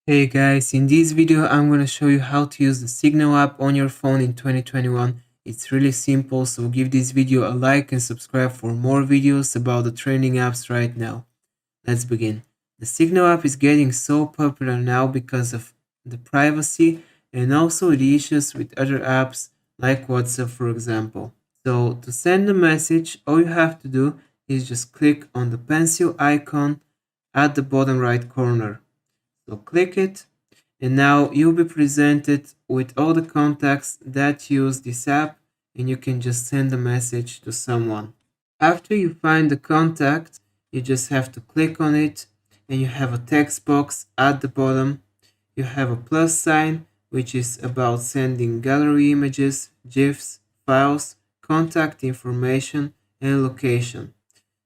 Hey guys, in this video I'm going to show you how to use the Signal app on your phone in 2021. It's really simple, so give this video a like and subscribe for more videos about the trending apps right now. Let's begin. The Signal app is getting so popular now because of the privacy and also the issues with other apps like WhatsApp, for example. So to send a message, all you have to do is just click on the pencil icon at the bottom right corner. So click it, and now you'll be presented with all the contacts that use this app, and you can just send a message to someone. After you find the contact, you just have to click on it, and you have a text box at the bottom. You have a plus sign, which is about sending gallery images, GIFs, files, contact information, and location.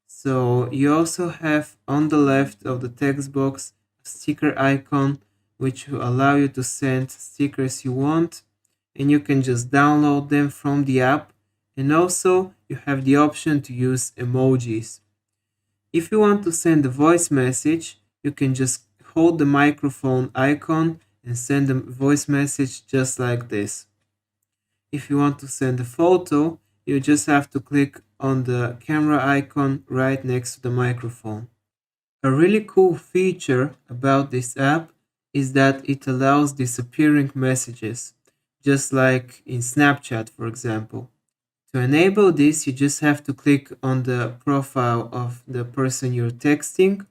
So you also have on the left of the text box a sticker icon which will allow you to send stickers you want, and you can just download them from the app, and also you have the option to use emojis. If you want to send a voice message, you can just hold the microphone icon and send a voice message just like this. If you want to send a photo, you just have to click on the camera icon right next to the microphone. A really cool feature about this app is that it allows disappearing messages, just like in Snapchat, for example. To enable this, you just have to click on the profile of the person you're texting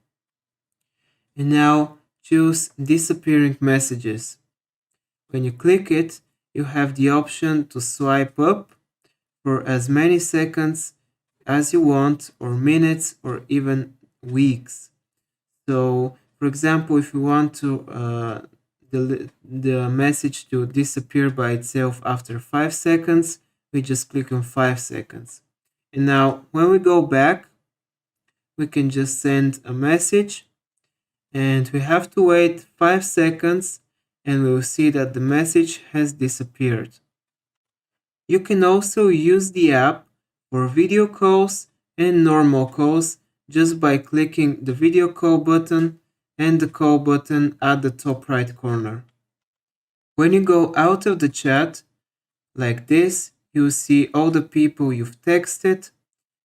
and now choose disappearing messages. When you click it, you have the option to swipe up for as many seconds as you want, or minutes, or even weeks. So, for example, if you want to the message to disappear by itself after 5 seconds, we just click on 5 seconds. And now, when we go back, we can just send a message, and we have to wait 5 seconds, and we will see that the message has disappeared. You can also use the app for video calls and normal calls just by clicking the video call button and the call button at the top right corner. When you go out of the chat, like this, you'll see all the people you've texted,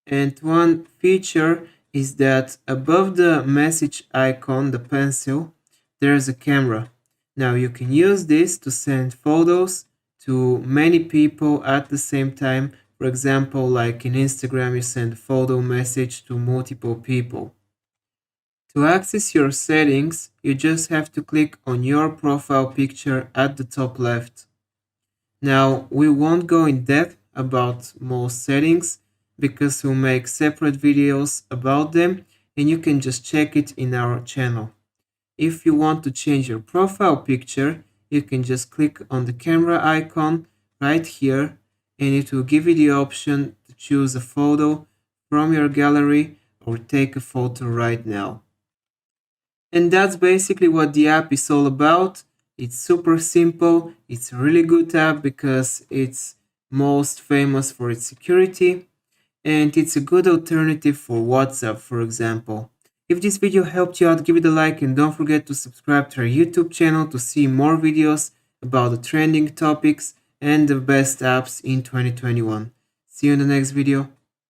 and one feature is that above the message icon, the pencil, there's a camera. Now you can use this to send photos to many people at the same time. For example, like in Instagram, you send a photo message to multiple people. To access your settings, you just have to click on your profile picture at the top left. Now, we won't go in depth about most settings because we'll make separate videos about them, and you can just check it in our channel. If you want to change your profile picture, you can just click on the camera icon right here, and it will give you the option to choose a photo from your gallery or take a photo right now. And that's basically what the app is all about. It's super simple. It's a really good app because it's most famous for its security, and it's a good alternative for WhatsApp, for example. If this video helped you out, give it a like, and don't forget to subscribe to our YouTube channel to see more videos about the trending topics and the best apps in 2021. See you in the next video.